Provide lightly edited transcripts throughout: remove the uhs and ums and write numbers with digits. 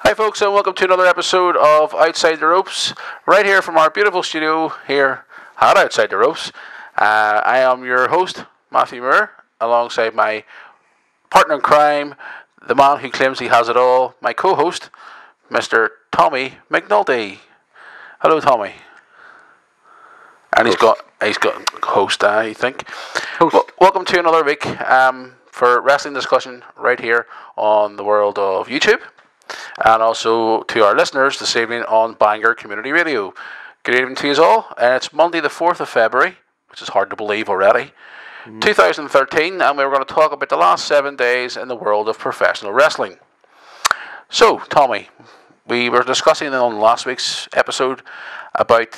Hi folks, and welcome to another episode of Outside the Ropes, right here from our beautiful studio here at Outside the Ropes. I am your host, Matthew Moore, alongside my partner in crime, the man who claims he has it all, my co-host, Mr. Tommy McNulty. Hello, Tommy. And he's got host, I think. Host. Welcome to another week for wrestling discussion right here on the world of YouTube. And also to our listeners this evening on Bangor Community Radio. Good evening to you all. It's Monday the 4th of February, which is hard to believe already, 2013, and we were going to talk about the last 7 days in the world of professional wrestling. So, Tommy, we were discussing on last week's episode about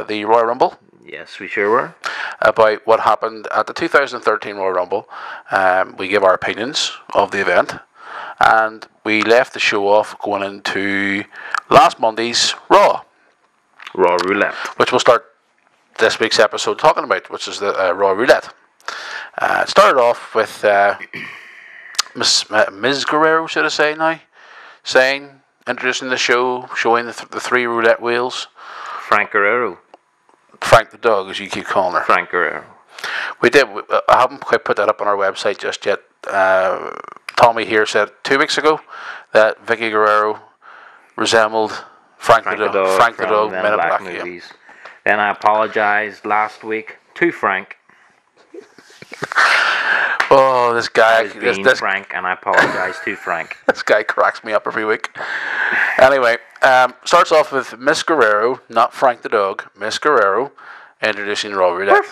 the Royal Rumble. Yes, we sure were. About what happened at the 2013 Royal Rumble. We gave our opinions of the event. And we left the show off going into last Monday's Raw. Raw Roulette. Which we'll start this week's episode talking about, which is the Raw Roulette. It started off with Ms. Guerrero, should I say now? Introducing the show, showing the three roulette wheels. Frank Guerrero. Frank the Dog, as you keep calling her. Frank Guerrero. We did. I haven't quite put that up on our website just yet. Tommy here said 2 weeks ago that Vicky Guerrero resembled Frank the Dog, Men in Black movies. Then I apologized last week to Frank. Oh, this guy. This Frank, and I apologize to Frank. This guy cracks me up every week. Anyway, starts off with Miss Guerrero, not Frank the Dog, Miss Guerrero, introducing Raw Roulette.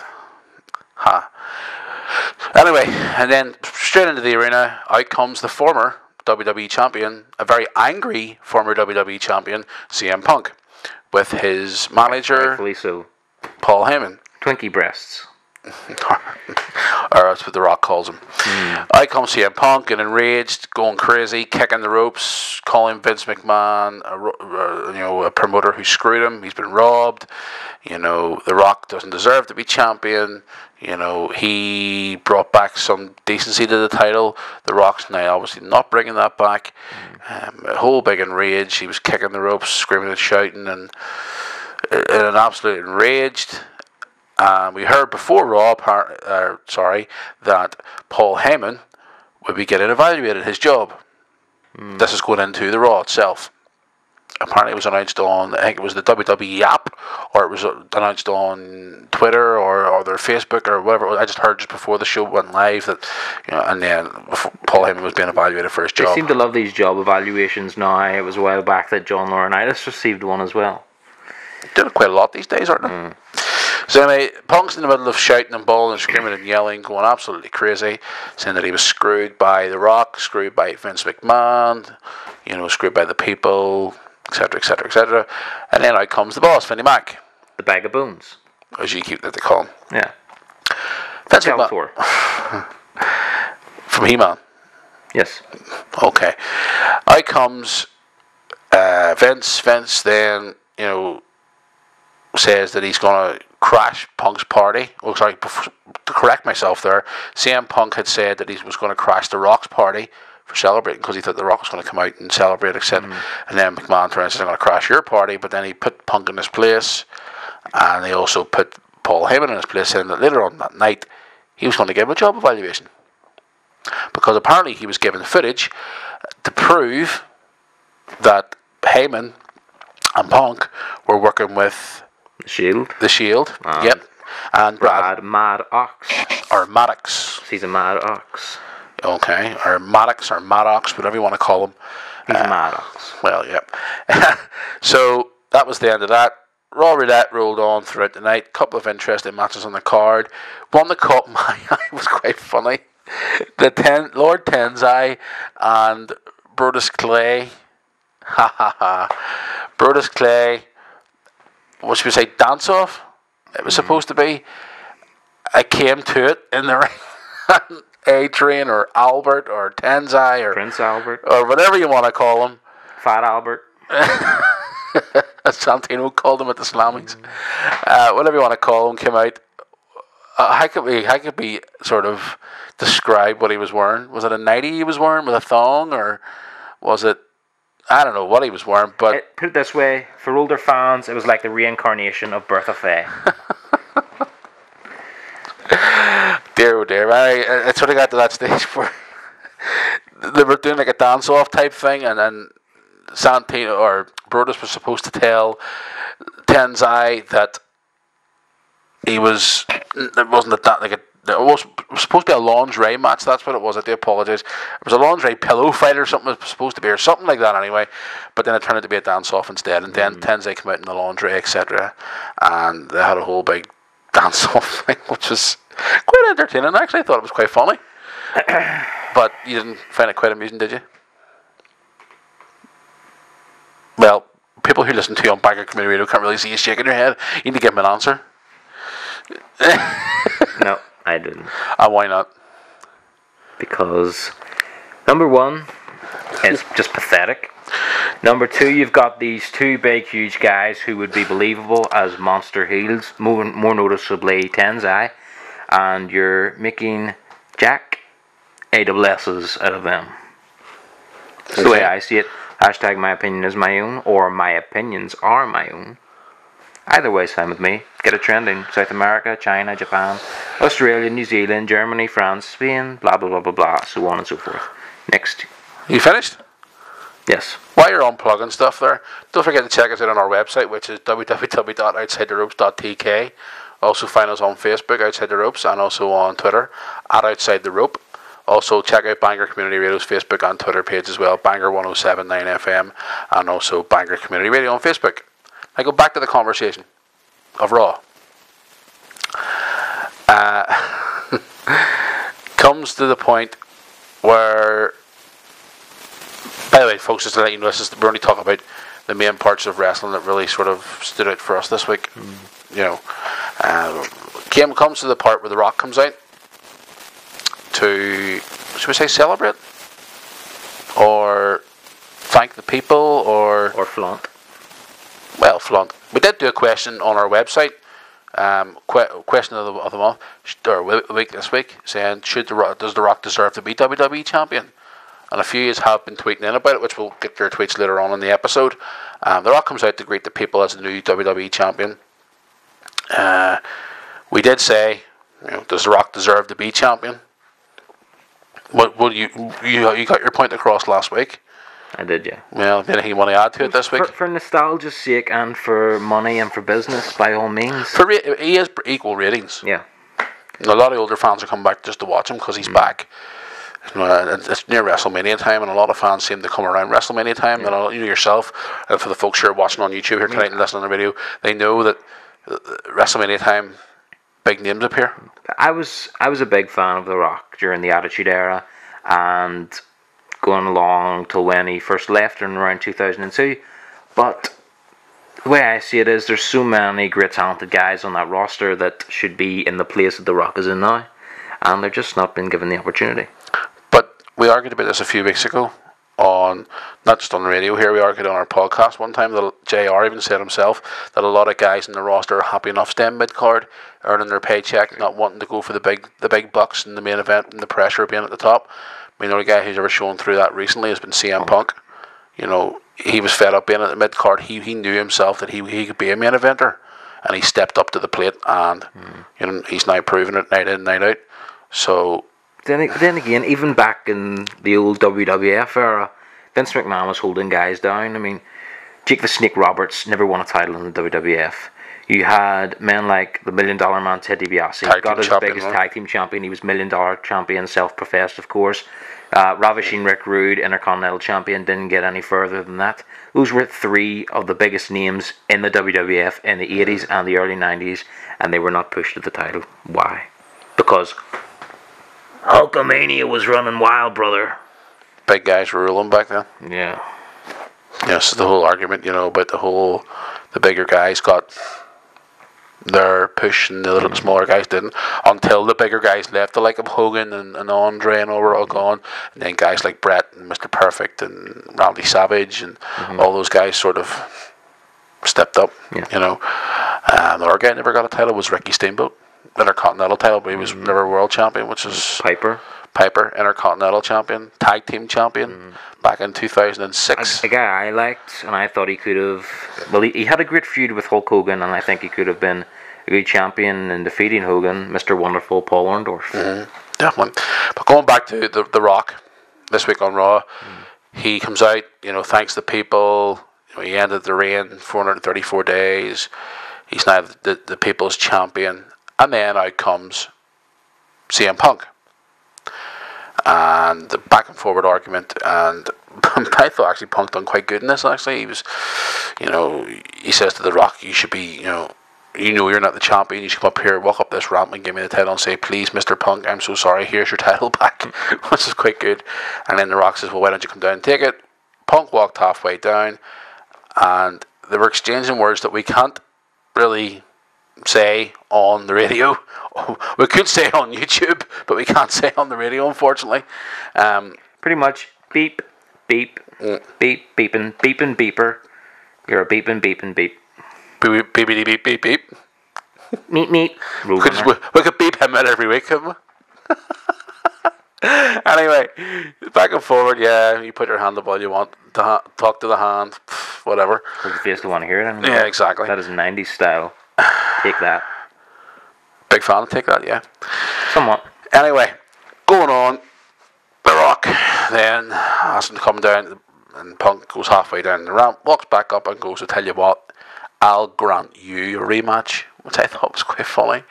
Anyway, and then straight into the arena, out comes the former WWE champion, a very angry former WWE champion, CM Punk, with his manager, rightfully so, Paul Heyman. Twinkie breasts. Or that's what The Rock calls him. Out comes CM Punk, and enraged, going crazy, kicking the ropes, calling Vince McMahon a promoter who screwed him. He's been robbed. The Rock doesn't deserve to be champion. He brought back some decency to the title. The Rock's now obviously not bringing that back. A whole big enrage. He was kicking the ropes, screaming and shouting, and in an absolute enraged. We heard before Raw, that Paul Heyman would be getting evaluated, his job. This is going into the Raw itself. Apparently it was announced on, I think it was the WWE app, or it was announced on Twitter or their Facebook or whatever. I just heard just before the show went live that, and then Paul Heyman was being evaluated for his job. They seem to love these job evaluations now. It was a while back that John Laurinaitis received one as well. Doing quite a lot these days, aren't they? So anyway, Punk's in the middle of shouting and bawling and screaming and yelling, going absolutely crazy, saying that he was screwed by The Rock, screwed by Vince McMahon, screwed by the people, etc., etc., etc. And then out comes the boss, Vinnie Mac. The bag of bones. As you keep that they call him. Yeah. Vince McMahon. From He-Man. Yes. Okay. Out comes Vince. Vince then, says that he's going to crash Punk's party. Oh, sorry, to correct myself there, CM Punk had said that he was going to crash The Rock's party for celebrating because he thought The Rock was going to come out and celebrate, etc. And then McMahon turns and says, I'm going to crash your party, but then he put Punk in his place, and he also put Paul Heyman in his place, saying that later on that night he was going to give him a job evaluation. Because apparently he was given footage to prove that Heyman and Punk were working with The Shield. Yep. And Brad. Mad Ox. Or Maddox. He's a Mad Ox. Okay. Or Maddox or Maddox, whatever you want to call him. He's a Mad Ox. Well, yep. So that was the end of that. Raw Roulette rolled on throughout the night. Couple of interesting matches on the card. One that caught my eye was quite funny. Lord Tenzai and Brodus Clay. Ha ha ha. Brodus Clay. What should we say, dance-off? It was supposed to be. I came to it in the ring. A-Train or Albert or Tenzai or Prince Albert. Or whatever you want to call him. Fat Albert. As Santino called him at the Slammings. Whatever you want to call him, came out. How could we sort of describe what he was wearing? Was it a nightie he was wearing with a thong, or was it I don't know what he was wearing, but Put it this way, for older fans, it was like the reincarnation of Bertha Faye. dear, oh dear, I sort of got to that stage where they were doing like a dance-off type thing, and then Santino or Brodus was supposed to tell Tenzai that it wasn't it was supposed to be a lingerie match. That's what it was. I do apologise. It was a lingerie pillow fight or something. It was supposed to be, or something like that anyway. But then it turned out to be a dance-off instead, and then Tenzai came out in the lingerie, etc. And they had a whole big dance-off thing, which was quite entertaining. Actually, I thought it was quite funny. But you didn't find it quite amusing, did you? Well, people who listen to you on Bangor Community Radio can't really see you shaking your head. You need to give them an answer. No, I didn't. Why not? Because, number one, it's just pathetic. Number two, you've got these two big, huge guys who would be believable as monster heels, more noticeably Tenzai, and you're making Jack AWS's out of them. That's the way I see it. Hashtag my opinion is my own, or my opinions are my own. Either way is fine with me. Get it trending. South America, China, Japan, Australia, New Zealand, Germany, France, Spain, blah blah blah blah blah, so on and so forth. Next. You finished? Yes. While you're unplugging stuff there, don't forget to check us out on our website, which is www.outsidetheropes.tk. Also find us on Facebook, Outside the Ropes, and also on Twitter, @OutsideTheRope. Also check out Bangor Community Radio's Facebook and Twitter page as well, Bangor 107.9 FM, and also Bangor Community Radio on Facebook. I go back to the conversation of Raw. Comes to the point where, by the way, folks, just to let you know, we're only talking about the main parts of wrestling that really sort of stood out for us this week. You know, comes to the part where The Rock comes out to, should we say, celebrate, or thank the people, or flaunt. Well, flaunt. We did do a question on our website, question of the month, or week this week, saying does The Rock deserve to be WWE champion? And a few of you have been tweeting in about it, which we'll get your tweets later on in the episode. The Rock comes out to greet the people as the new WWE champion. We did say, does The Rock deserve to be champion? Well, you got your point across last week. I did, yeah. Well, anything you want to add to it this week? For nostalgia's sake and for money and for business, by all means. He has equal ratings. Yeah. A lot of older fans are coming back just to watch him because he's back. It's near WrestleMania time, and a lot of fans seem to come around WrestleMania time. Yeah. And yourself, and for the folks who are watching on YouTube here tonight and listening on the radio, they know that WrestleMania time, big names appear. I was a big fan of The Rock during the Attitude Era, and going along till when he first left in around 2002. But the way I see it is, there's so many great talented guys on that roster that should be in the place that The Rock is in now, and they're just not been given the opportunity. But we argued about this a few weeks ago, not just on the radio here, we argued on our podcast one time that JR even said himself that a lot of guys in the roster are happy enough staying mid-card, earning their paycheck, not wanting to go for the big bucks in the main event and the pressure of being at the top. I mean, the only guy who's ever shown through that recently has been CM Punk. He was fed up being at the mid-card. He knew himself that he could be a main eventer, and he stepped up to the plate, and he's now proving it night in, night out. So then again, even back in the old WWF era, Vince McMahon was holding guys down. I mean, Jake the Snake Roberts never won a title in the WWF. You had men like the $1 Million Man Ted DiBiase, got as big as tag team champion. He was $1 Million champion, self-professed, of course. Ravishing Rick Rude, Intercontinental champion, didn't get any further than that. Those were three of the biggest names in the WWF in the 80s and the early 90s, and they were not pushed to the title. Why? Because Hulkamania was running wild, brother. Big guys were ruling back then. Yeah. Yes, the whole argument, about the bigger guys got their push and the little smaller guys didn't, until the bigger guys left, the like of Hogan and Andre and all were all gone, and then guys like Brett and Mr. Perfect and Randy Savage and all those guys sort of stepped up. The other guy never got a title was Ricky Steamboat. Intercontinental title, but he was never world champion, which is Piper, Intercontinental champion, tag team champion, back in 2006. a guy I liked, and I thought he could have. Well, he had a great feud with Hulk Hogan, and I think he could have been a good champion in defeating Hogan, Mr. Wonderful Paul Orndorff. Definitely. But going back to the Rock this week on Raw, he comes out, thanks the people. He ended the reign 434 days. He's now the people's champion. And then out comes CM Punk. And the back and forward argument, and I thought actually Punk done quite good in this. Actually, he was, he says to The Rock, "You should be, you're not the champion. You should come up here, walk up this ramp, and give me the title, and say, 'Please, Mr. Punk, I'm so sorry. Here's your title back,'" which is quite good. And then The Rock says, "Well, why don't you come down and take it?" Punk walked halfway down, and they were exchanging words that we can't really say on the radio. We could say it on YouTube, but we can't say it on the radio, unfortunately. Pretty much beep, beep, beep, beeping, beeping, beeper. You're a beeping, beeping, beep. Beep, beep, beep, beep, beep, beep. Meep, meep. We could beep him out every week, couldn't we? Anyway, back and forward, yeah, you put your hand up all you want, talk to the hand, whatever. Does the face don't want to hear it anymore? Yeah, exactly. That is 90s style. Take that. Big fan of Take That, yeah. Somewhat. Anyway, going on, The Rock then asks him to come down, and Punk goes halfway down the ramp, walks back up and goes, "I tell you what, I'll grant you a rematch," which I thought was quite funny,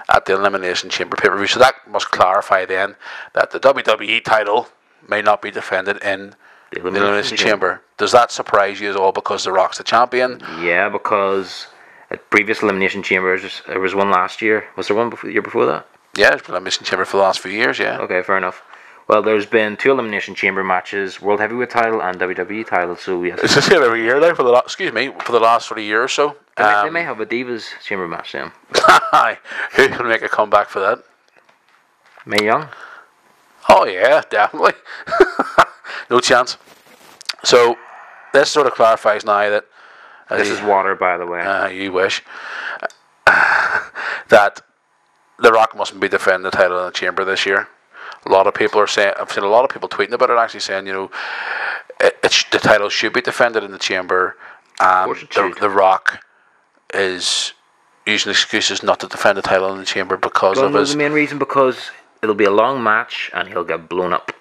at the Elimination Chamber pay-per-view. So that must clarify then that the WWE title may not be defended in the Elimination Chamber. Does that surprise you at all because The Rock's the champion? Yeah, because at previous Elimination Chambers, there was one last year. Was there one the year before that? Yeah, there's been Elimination Chamber for the last few years, yeah. Okay, fair enough. Well, there's been 2 Elimination Chamber matches, World Heavyweight title and WWE title, so yes. It's the same every year now for the last sort of year or so. They may have a Divas Chamber match then. Who can make a comeback for that? Mae Young? Oh yeah, definitely. No chance. So this sort of clarifies now that this is water, by the way. You wish. That The Rock mustn't be defending the title in the Chamber this year. A lot of people are saying, I've seen a lot of people tweeting about it, actually saying, the title should be defended in the Chamber. The Rock is using excuses not to defend the title in the Chamber because of his... The main reason, because it'll be a long match and he'll get blown up.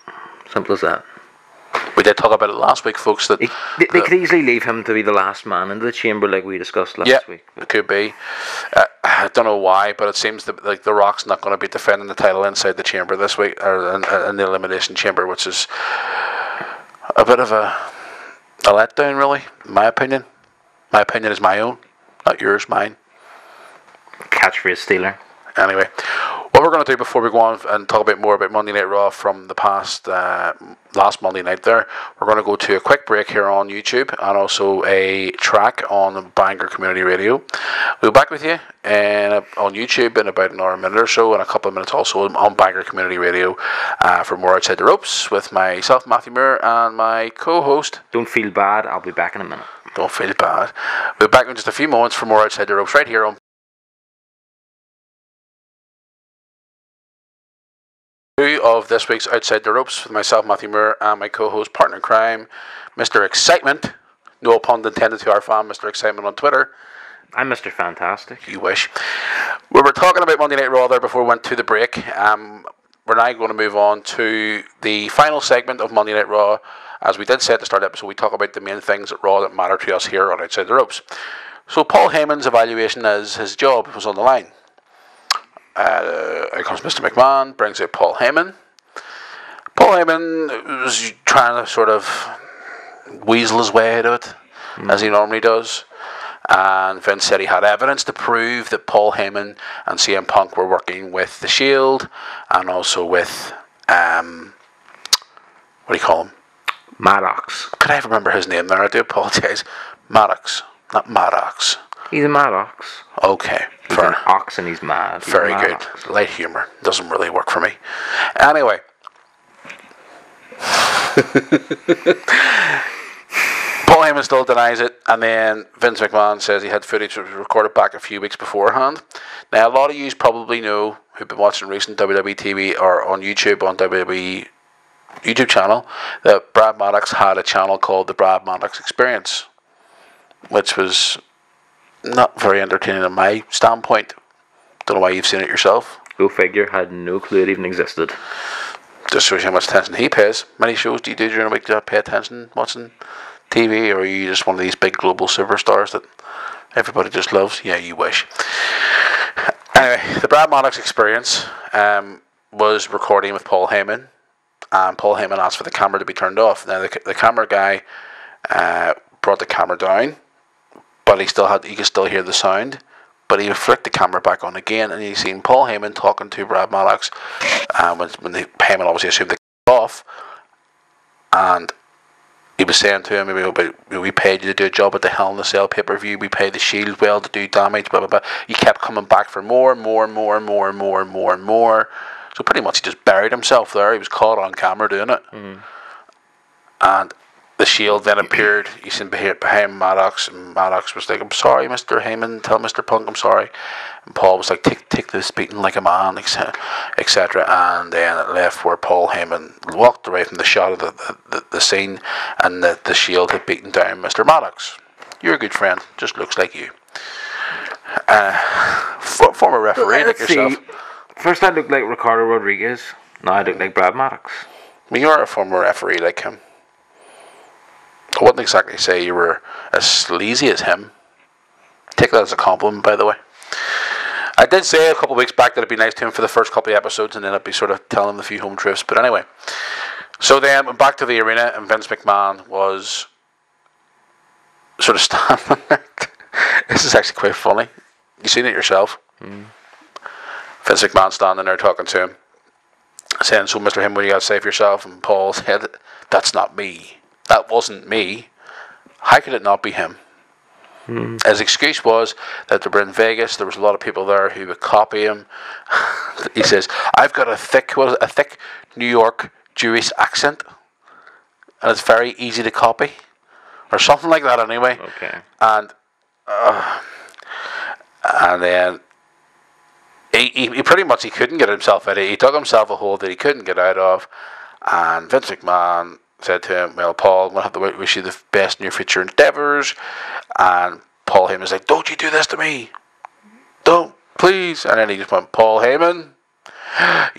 Simple as that. We did talk about it last week, folks. That they could easily leave him to be the last man into the Chamber, like we discussed last week. Yeah, it could be. I don't know why, but it seems like The Rock's not going to be defending the title inside the Chamber this week, or in the Elimination Chamber, which is a bit of a letdown, really, in my opinion. My opinion is my own, not yours, mine. Catchphrase stealer. Anyway, what we're going to do before we go on and talk a bit more about Monday Night Raw from the past, last Monday night there, we're going to go to a quick break here on YouTube and also a track on Bangor Community Radio. We'll be back with you on YouTube in about an hour, a minute or so, and a couple of minutes also on Bangor Community Radio for more Outside the Ropes with myself, Matthew Moore, and my co-host. Don't feel bad, I'll be back in a minute. Don't feel bad. We'll be back in just a few moments for more Outside the Ropes right here on of this week's Outside the Ropes with myself, Matthew Moore, and my co-host, partner in crime, Mr. Excitement. No pun intended to our fan, Mr. Excitement on Twitter. I'm Mr. Fantastic. You wish. We were talking about Monday Night Raw there before we went to the break. We're now going to move on to the final segment of Monday Night Raw. As we did say at the start of the episode, we talk about the main things at Raw that matter to us here on Outside the Ropes. So Paul Heyman's evaluation as his job was on the line. Here comes Mr. McMahon, brings out Paul Heyman. Paul Heyman was trying to sort of weasel his way out of it, as he normally does. And Vince said he had evidence to prove that Paul Heyman and CM Punk were working with The Shield and also with, what do you call him? Maddox. Could I ever remember his name there? I do apologise. Maddox, not Maddox. He's a Maddox. Okay. He's an ox and he's mad. Very good. Light humour. Doesn't really work for me. Anyway. Paul Heyman still denies it, and then Vince McMahon says he had footage that was recorded back a few weeks beforehand. Now, a lot of you probably know, who've been watching recent WWE TV or on YouTube, on WWE YouTube channel, that Brad Maddox had a channel called The Brad Maddox Experience, which was not very entertaining in my standpoint. Don't know why you've seen it yourself. Go figure, had no clue it even existed. Just shows you how much attention he pays. Many shows do you do during a week to pay attention watching TV, or are you just one of these big global superstars that everybody just loves? Yeah, you wish. Anyway, the Brad Maddox Experience was recording with Paul Heyman, and Paul Heyman asked for the camera to be turned off. Now, the camera guy brought the camera down, but you could still hear the sound. But he flicked the camera back on again, and you seen Paul Heyman talking to Brad Maddox, when the Heyman obviously assumed the camera off, and he was saying to him, we paid you to do a job at the Hell in a Cell pay-per-view, we paid the Shield well to do damage, blah, blah, blah. He kept coming back for more. So pretty much he just buried himself there. He was caught on camera doing it. Mm-hmm. And the Shield then appeared. You seen behind Maddox, and Maddox was like, I'm sorry, Mr. Heyman, tell Mr. Punk I'm sorry. And Paul was like, take this beating like a man, etc. And then it left where Paul Heyman walked away from the shot of the scene, and the Shield had beaten down Mr. Maddox. You're a good friend, just looks like you. Former referee like yourself. First I looked like Ricardo Rodriguez, now I look like Brad Maddox. Well, you're a former referee like him. I wouldn't exactly say you were as sleazy as him. Take that as a compliment, by the way. I did say a couple of weeks back that it'd be nice to him for the first couple of episodes, and then I'd be sort of telling him a few home truths. But anyway, so then went back to the arena, and Vince McMahon was sort of standing there. This is actually quite funny. You seen it yourself? Mm. Vince McMahon standing there talking to him, saying, so Mr. Heyman, what do you got to say for yourself? And Paul said, that's not me. That wasn't me. How could it not be him? His excuse was that they were in Vegas. There was a lot of people there who would copy him. He says, I've got a thick New York Jewish accent, and it's very easy to copy. Or something like that anyway. Okay. And then he pretty much he couldn't get himself out of it. He dug himself a hole that he couldn't get out of. And Vince McMahon said to him, well, Paul, I'm going to have to wish you the best in your future endeavours. And Paul Heyman was like, don't you do this to me. Don't, please. And then he just went, Paul Heyman,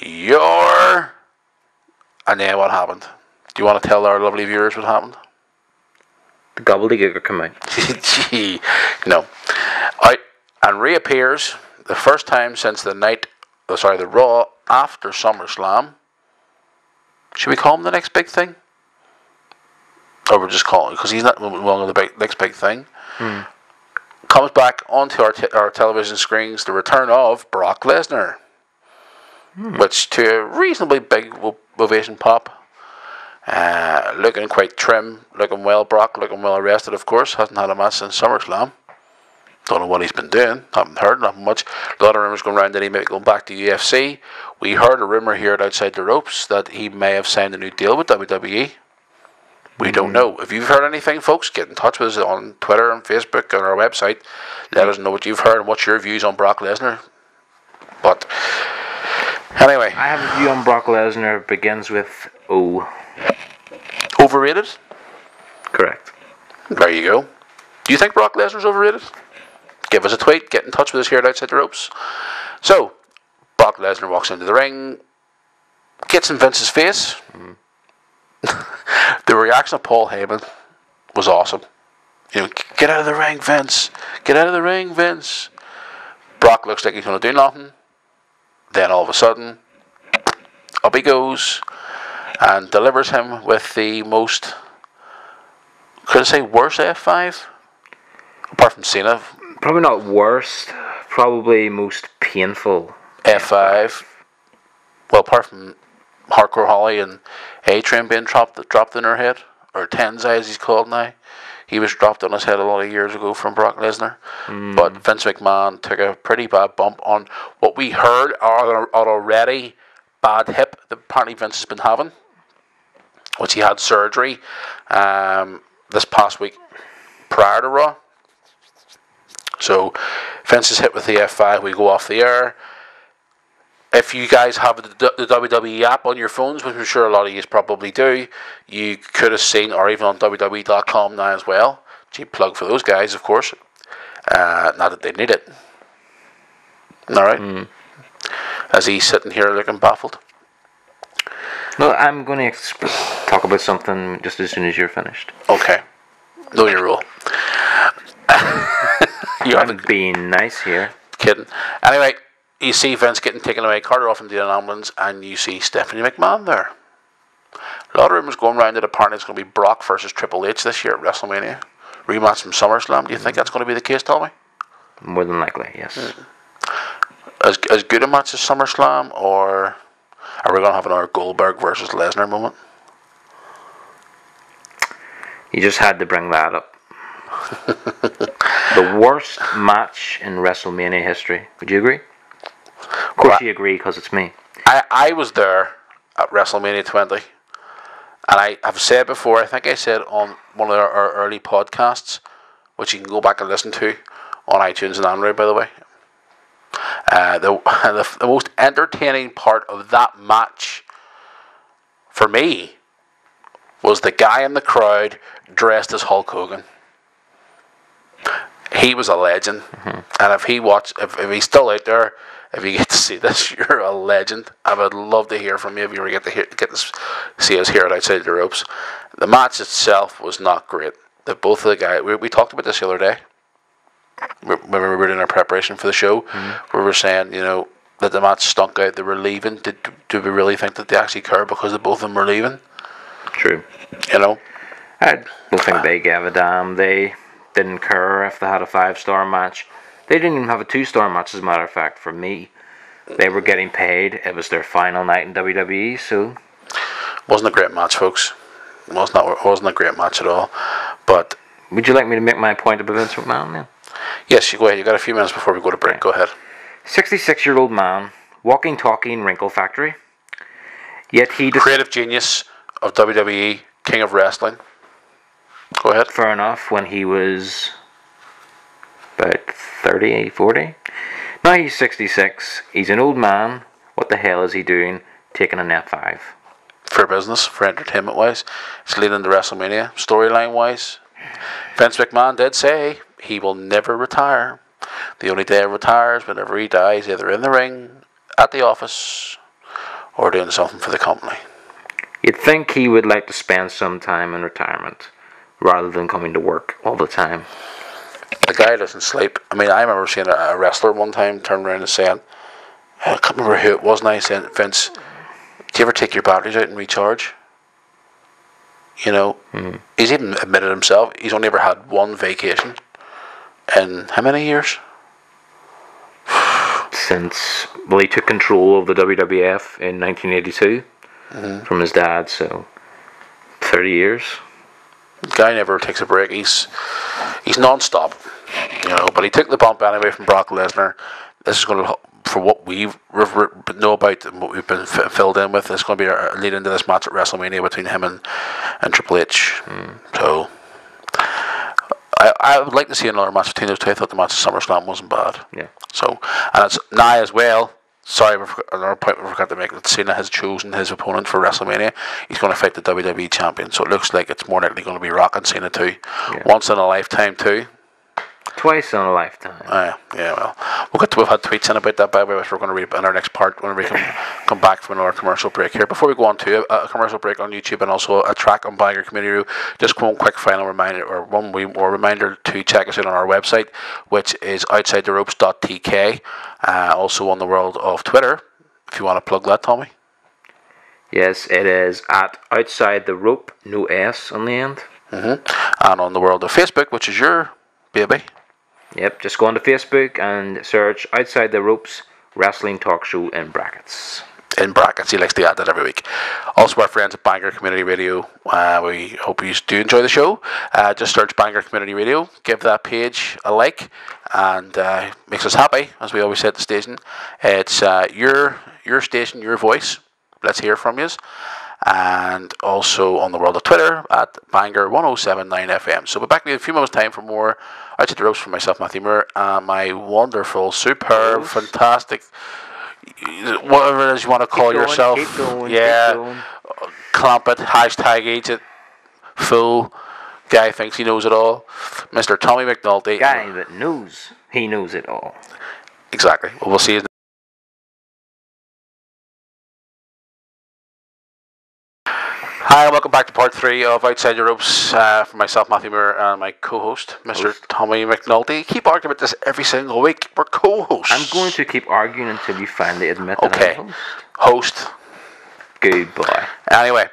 you're... And then what happened? Do you want to tell our lovely viewers what happened? The gobbledygook come out. Gee, no. And reappears the first time since the Raw after SummerSlam. Should we call him the next big thing? Or we're just calling, because he's not one of the next big thing. Comes back onto our television screens, the return of Brock Lesnar, which to a reasonably big ovation pop. Looking quite trim, looking well. Brock looking well rested, of course. Hasn't had a match since SummerSlam. Don't know what he's been doing. Haven't heard nothing much. A lot of rumours going around that he may be going back to UFC. We heard a rumour here outside the ropes that he may have signed a new deal with WWE. We don't know. If you've heard anything, folks, get in touch with us on Twitter and Facebook and our website. Let us know what you've heard and what's your views on Brock Lesnar. But anyway, I have a view on Brock Lesnar. Begins with O. Overrated? Correct. There you go. Do you think Brock Lesnar's overrated? Give us a tweet. Get in touch with us here at Outside the Ropes. So, Brock Lesnar walks into the ring, gets in Vince's face. The reaction of Paul Heyman was awesome. You know, get out of the ring, Vince. Get out of the ring, Vince. Brock looks like he's going to do nothing. Then all of a sudden, up he goes and delivers him with the most, could I say worst F5? Apart from Cena. Probably not worst, probably most painful F5. Well, apart from Hardcore Holly and A-Train being dropped in her head, or Tenzai as he's called now. He was dropped on his head a lot of years ago from Brock Lesnar. But Vince McMahon took a pretty bad bump on what we heard are already bad hip that apparently Vince has been having, which he had surgery this past week prior to Raw. So Vince is hit with the F5. We go off the air. If you guys have the WWE app on your phones, which I'm sure a lot of you probably do, you could have seen, or even on WWE.com now as well. Cheap plug for those guys, of course. Not that they need it. Alright? As he's sitting here looking baffled. No, I'm going to talk about something just as soon as you're finished. Okay. Know your rule. I'm being nice here. Kidding. Anyway, you see Vince getting taken away, carted off into an ambulance, and you see Stephanie McMahon there. A lot of rumours going around that apparently it's going to be Brock versus Triple H this year at WrestleMania. Rematch from SummerSlam. Do you think that's going to be the case, Tommy? More than likely, yes. As good a match as SummerSlam, or are we going to have another Goldberg versus Lesnar moment? You just had to bring that up. The worst match in WrestleMania history. Would you agree? Of course you agree, because it's me. I was there at WrestleMania 20, and I have said before, I think I said on one of our early podcasts, which you can go back and listen to on iTunes and Android, by the way. The most entertaining part of that match for me was the guy in the crowd dressed as Hulk Hogan. He was a legend, and if he's still out there, if you get to see this, you're a legend. I would love to hear from you if you ever get to see us here at Outside the Ropes. The match itself was not great. Both of the guys, we talked about this the other day when we were doing our preparation for the show. We were saying, that the match stunk out. They were leaving. Do we really think that they actually care because both of them were leaving? True. I don't think they gave a damn. They didn't care if they had a 5-star match. They didn't even have a 2-star match, as a matter of fact, for me. They were getting paid. It was their final night in WWE, so... Wasn't a great match, folks. Wasn't a great match at all. But... Would you like me to make my point about Vince McMahon, then? Yes, you go ahead. You got a few minutes before we go to break. Go ahead. 66-year-old man, walking, talking wrinkle factory. Yet he... Creative genius of WWE, king of wrestling. Go ahead. Fair enough, when he was... about 30, 40. Now he's 66. He's an old man. What the hell is he doing taking an F5? For business, for entertainment wise. It's leading to WrestleMania. Storyline wise. Vince McMahon did say he will never retire. The only day he retires whenever he dies, either in the ring, at the office, or doing something for the company. You'd think he would like to spend some time in retirement rather than coming to work all the time. The guy doesn't sleep. I mean, I remember seeing a wrestler one time turn around and saying, I can't remember who it was now, saying, Vince, do you ever take your batteries out and recharge? He's even admitted himself he's only ever had one vacation in how many years? Since, he took control of the WWF in 1982 from his dad, so 30 years. The guy never takes a break. He's non-stop, but he took the bump anyway from Brock Lesnar. This is going to, for what we know about and what we've been filled in with, it's going to be a lead into this match at WrestleMania between him and Triple H. So I would like to see another match between those two. I thought the match at SummerSlam wasn't bad. Yeah. So, and it's now as well. Sorry, another point we forgot to make, that Cena has chosen his opponent for WrestleMania. He's going to fight the WWE champion, so it looks like it's more likely going to be Rock and Cena too. Yeah. Once in a lifetime too. Twice in a lifetime. Yeah, well, we've had tweets in about that, by the way, which we're going to read in our next part when we come back from another commercial break here. Before we go on to a commercial break on YouTube and also a track on Bangor Community Radio, just one quick final reminder, or one more reminder to check us out on our website, which is outsidetheropes.tk. Also on the world of Twitter, if you want to plug that, Tommy. Yes, it is at Outside the Rope, no S on the end. And on the world of Facebook, which is your baby. Yep, just go on to Facebook and search Outside the Ropes Wrestling Talk Show in brackets. In brackets, he likes to add that every week. Also, our friends at Bangor Community Radio, we hope you do enjoy the show. Just search Bangor Community Radio, give that page a like, and makes us happy, as we always say at the station. It's your station, your voice. Let's hear from you. and also on the world of Twitter at Banger1079FM. So we're back in a few moments' time for more Outside the Ropes from myself, Matthew Moore, and my wonderful, superb, fantastic, whatever it is you want to call yourself. Keep going. Clamp it, hashtag age it, fool. Guy thinks he knows it all. Mr. Tommy McNulty. Guy that knows he knows it all. Exactly. Well, we'll see you. Hi, and welcome back to part 3 of Outside the Ropes for myself, Matthew Moore, and my co-host, Mr. Tommy McNulty. Keep arguing about this every single week. We're co-hosts. I'm going to keep arguing until you finally admit that I'm host. Goodbye. Anyway,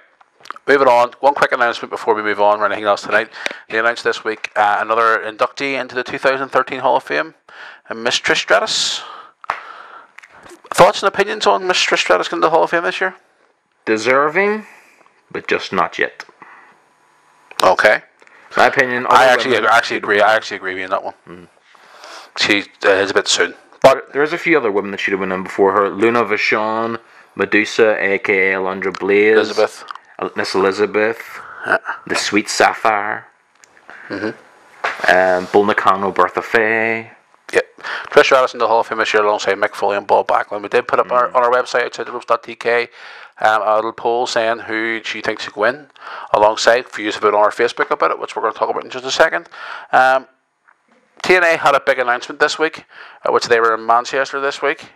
moving on. One quick announcement before we move on or anything else tonight. They announced this week another inductee into the 2013 Hall of Fame, Miss Trish Stratus. Thoughts and opinions on Miss Trish Stratus going to the Hall of Fame this year? Deserving, but just not yet. Okay. My opinion. I actually agree. I actually agree with you on that one. She is a bit soon. But there's a few other women that should have been in before her. Luna Vachon, Medusa, aka Alundra Blaze, Miss Elizabeth, the Sweet Sapphire, Bull Nakano, Bertha Faye. Yep. Trish Stratus in the Hall of Fame this year alongside Mick Foley and Bob Backlund. We did put up on our website, outsidetheropes.tk, a little poll saying who she thinks should win, alongside for you to vote on our Facebook about it, which we're going to talk about in just a second. TNA had a big announcement this week, which they were in Manchester this week,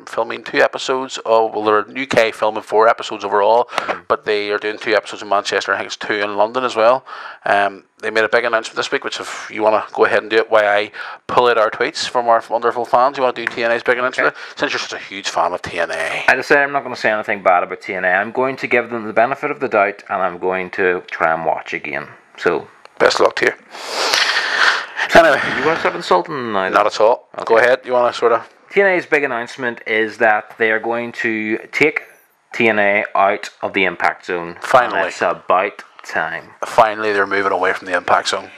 filming 2 episodes of, well, they're in UK filming 4 episodes overall, but they are doing 2 episodes in Manchester, I think it's 2 in London as well. They made a big announcement this week, which if you want to go ahead and do it while I pull out our tweets from our wonderful fans, you want to do TNA's big announcement? Since you're such a huge fan of TNA. I decided I'm not going to say anything bad about TNA. I'm going to give them the benefit of the doubt, and I'm going to try and watch again. So, best of luck to you. Anyway, you want to start insulting now? Not at all. Okay. Go ahead. You want to sort of... TNA's big announcement is that they are going to take TNA out of the Impact Zone. Finally. It's about time. Finally, they're moving away from the Impact Zone.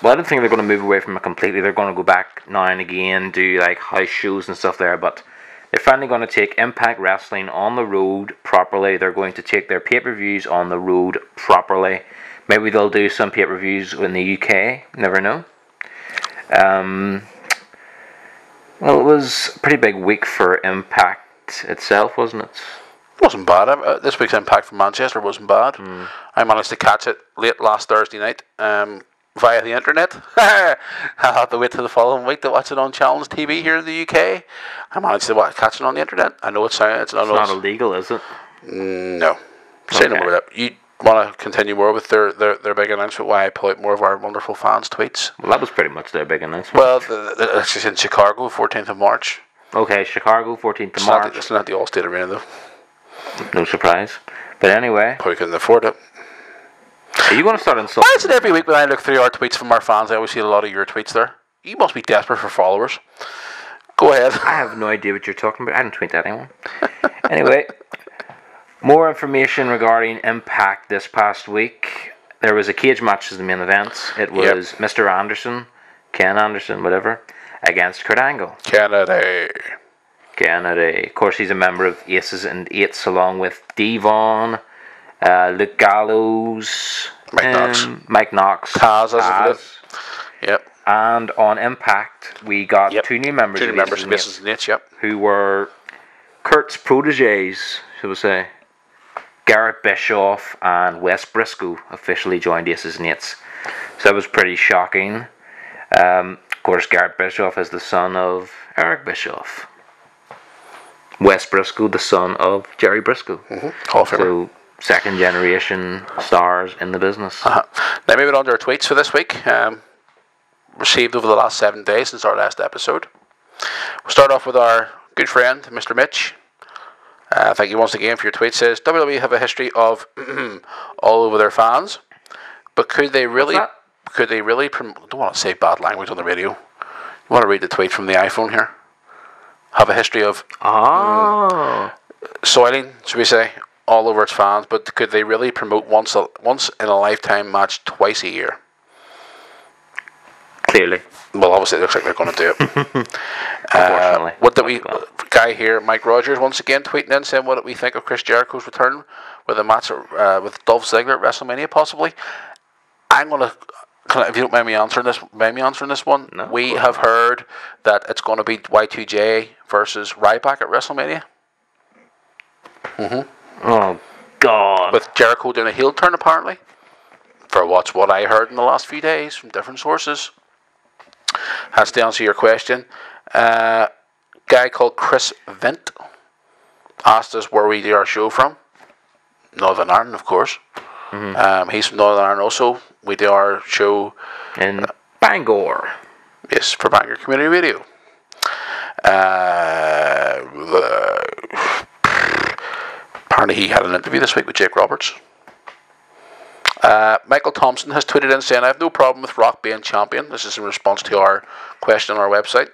Well, I don't think they're going to move away from it completely. They're going to go back now and again, do like house shows and stuff there, but they're finally going to take Impact Wrestling on the road properly. They're going to take their pay-per-views on the road properly. Maybe they'll do some pay-per-views in the UK. Never know. Well, it was a pretty big week for Impact itself, wasn't it? It wasn't bad. This week's Impact from Manchester wasn't bad. I managed to catch it late last Thursday night via the internet. I had to wait till the following week to watch it on Challenge TV here in the UK. I managed to catch it on the internet. I know it's not illegal, is it? No. Say no more about that. You want to continue more with their big announcement? Why I pull out more of our wonderful fans' tweets? Well, that was pretty much their big announcement. Well, it's in Chicago, 14th of March. Okay, Chicago, 14th of March. It's not the Allstate Arena, though. No surprise. But anyway. Probably couldn't afford it. Are you going to start insulting? Why is it every week when I look through our tweets from our fans, I always see a lot of your tweets there? You must be desperate for followers. Go ahead. I have no idea what you're talking about. I don't tweet that anymore. Anyway, more information regarding Impact this past week. There was a cage match as the main event. It was Mr. Anderson, Ken Anderson, whatever, against Kurt Angle. Canada. Of course, he's a member of Aces and Eights along with Devon, Luke Gallows, Mike Knox, Taz. Yep. And on Impact, we got 2 new members of Aces and Eights, who were Kurt's proteges, shall we say. Garrett Bischoff and Wes Briscoe officially joined Aces and Eights. So that was pretty shocking. Of course, Garrett Bischoff is the son of Eric Bischoff. Wes Briscoe, the son of Jerry Briscoe. So, second generation stars in the business. Now, moving on to our tweets for this week. Received over the last 7 days since our last episode. We'll start off with our good friend, Mr. Mitch. Thank you once again for your tweet. Says WWE have a history of all over their fans, but could they really? I don't want to say bad language on the radio. You want to read the tweet from the iPhone here? Have a history of soiling, should we say, all over its fans, but could they really promote once in a lifetime match twice a year? Clearly. Well, obviously, it looks like they're going to do it. Unfortunately. What did we... Guy here, Mike Rogers, once again tweeting in saying, what did we think of Chris Jericho's return with a match with Dolph Ziggler at WrestleMania, possibly? I'm going to... if you don't mind me answering this one, No, we have heard that it's going to be Y2J versus Ryback at WrestleMania. Oh, God. With Jericho doing a heel turn, apparently. For what I heard in the last few days from different sources. Has to answer your question. Guy called Chris Vint asked us where we do our show from. Northern Ireland, of course. He's from Northern Ireland also. We do our show in Bangor. Yes, for Bangor Community Radio. Apparently he had an interview this week with Jake Roberts. Michael Thompson has tweeted in saying, I have no problem with Rock being champion. This is in response to our question on our website.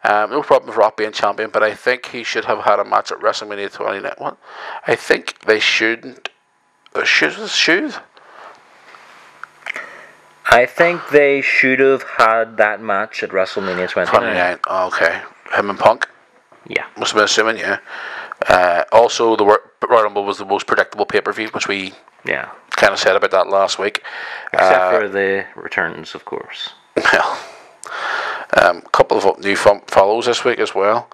No problem with Rock being champion, but I think he should have had a match at WrestleMania 29. What? I think they shouldn't. Should? I think they should have had that match at WrestleMania 29. Oh, okay. Him and Punk? Yeah. Must have been assuming, yeah. Also, the Royal Rumble was the most predictable pay-per-view, which we kind of said about that last week. Except for the returns, of course. Well, a couple of new follows this week as well.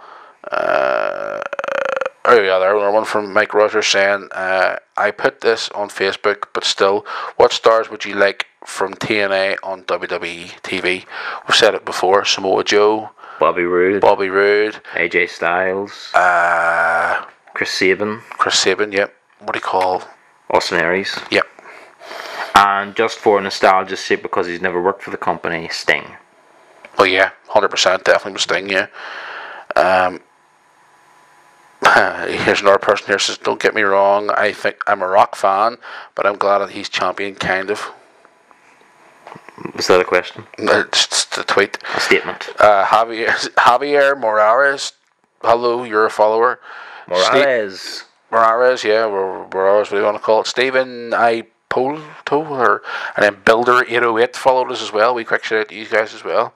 There one from Mike Rogers saying, I put this on Facebook, but still, what stars would you like from TNA on WWE TV? We've said it before. Samoa Joe, Bobby Roode, AJ Styles, Chris Sabin, yep. What do you call? Austin Aries. Yep. And just for nostalgia's sake, because he's never worked for the company, Sting. Oh yeah, 100%, definitely with Sting, yeah. Here's another person here says, don't get me wrong, I think I'm a Rock fan, but I'm glad that he's champion, kind of. Was that a question? It's a tweet. A statement. Javier Morales, hello, you're a follower. Morales, yeah, Morales, what do you want to call it? Stephen and then Builder808 followed us as well. We quick shout out to you guys as well.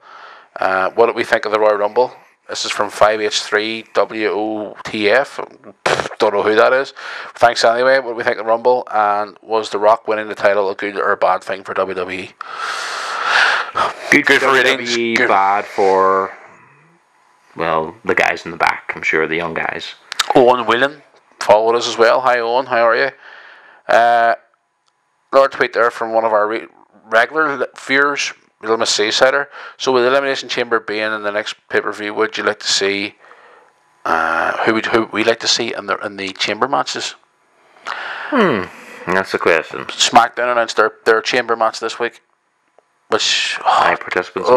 What did we think of the Royal Rumble? This is from 5H3WOTF. Don't know who that is. Thanks anyway. What do we think of the Rumble? And was The Rock winning the title a good or a bad thing for WWE? Good for ratings. Good. Bad for, well, the guys in the back. I'm sure the young guys. Owen Whelan followed us as well. Hi Owen, how are you? Another tweet there from one of our regular viewers, Little Miss Seasider. So with the Elimination Chamber being in the next pay-per-view, would you like to see who would we like to see in the chamber matches? That's the question. SmackDown announced their chamber match this week, which participants.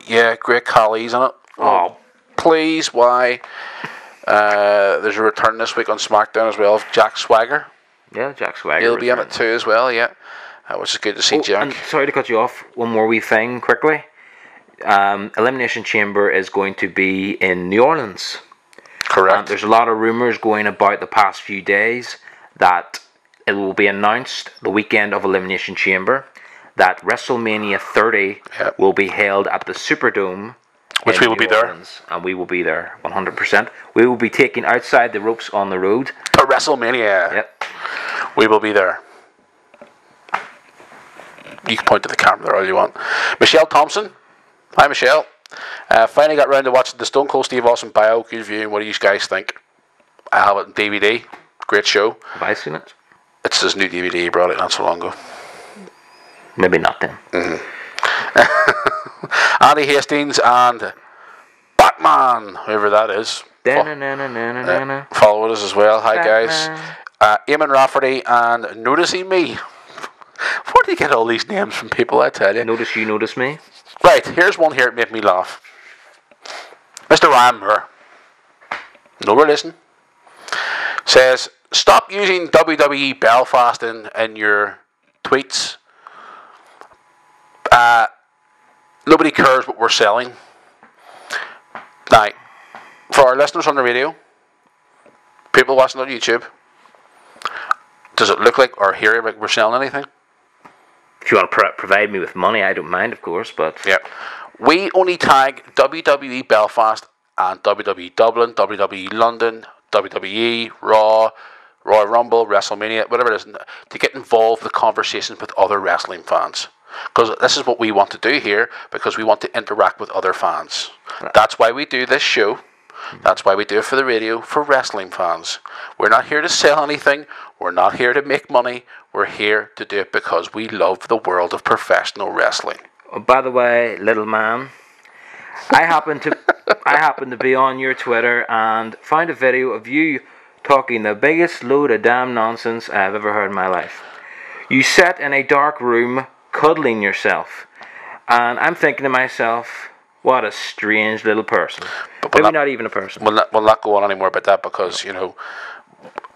Yeah, Great Khali's in it. Oh, please, why? There's a return this week on SmackDown as well of Jack Swagger. Yeah, Jack Swagger. He'll be in it too as well. Yeah. Which is good to see, Jack. And sorry to cut you off. One more wee thing, quickly. Elimination Chamber is going to be in New Orleans. Correct. And there's a lot of rumours going about the past few days that it will be announced the weekend of Elimination Chamber that WrestleMania 30 will be held at the Superdome. Which we will be there. And we will be there, 100%. We will be taking outside the ropes on the road. To WrestleMania. Yep. We will be there. You can point to the camera there all you want. Michelle Thompson. Hi, Michelle. Finally got round to watching the Stone Cold Steve Austin bio. Good viewing. What do you guys think? I have it in DVD. Great show. Have I seen it? It's his new DVD. He brought it not so long ago. Maybe not then. Andy Hastings and Batman, whoever that is. Followed us as well. Hi, guys. Eamon Rafferty and Noticing Me. Where do you get all these names from people, I tell you? Notice you, notice me. Right, here's one here that made me laugh. Mr. Ryan Moore, no relation, says, stop using WWE Belfast in your tweets. Nobody cares what we're selling. Now, for our listeners on the radio, people watching on YouTube, does it look like or hear like we're selling anything? If you want to provide me with money, I don't mind, of course, but... Yeah. We only tag WWE Belfast and WWE Dublin, WWE London, WWE, Raw, Royal Rumble, WrestleMania, whatever it is, to get involved in the conversations with other wrestling fans. Because this is what we want to do here, because we want to interact with other fans. That's why we do this show. That's why we do it for the radio, for wrestling fans. We're not here to sell anything. We're not here to make money. We're here to do it because we love the world of professional wrestling. Oh, by the way, little man, I happen to be on your Twitter and found a video of you talking the biggest load of damn nonsense I've ever heard in my life. You sat in a dark room cuddling yourself, and I'm thinking to myself, what a strange little person. Maybe not even a person. We'll not go on anymore about that because, you know,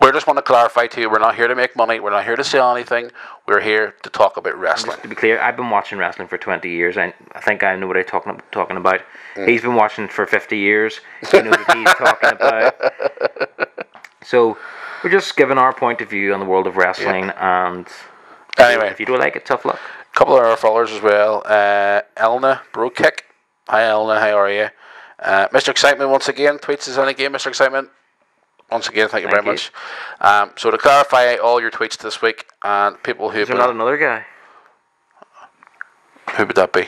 we just want to clarify to you, we're not here to make money, we're not here to sell anything, we're here to talk about wrestling. Just to be clear, I've been watching wrestling for 20 years. I think I know what I'm talking about. He's been watching for 50 years. He knows what he's talking about. So, we're just giving our point of view on the world of wrestling, and anyway, if you don't like it, tough luck. A couple of our followers as well. Elna Brokick. Hi Elna, how are you? Mr. Excitement once again tweets us on again, Mr. Excitement. Once again, thank you very much. So to clarify all your tweets this week, and people who... Is there not another guy? Who would that be?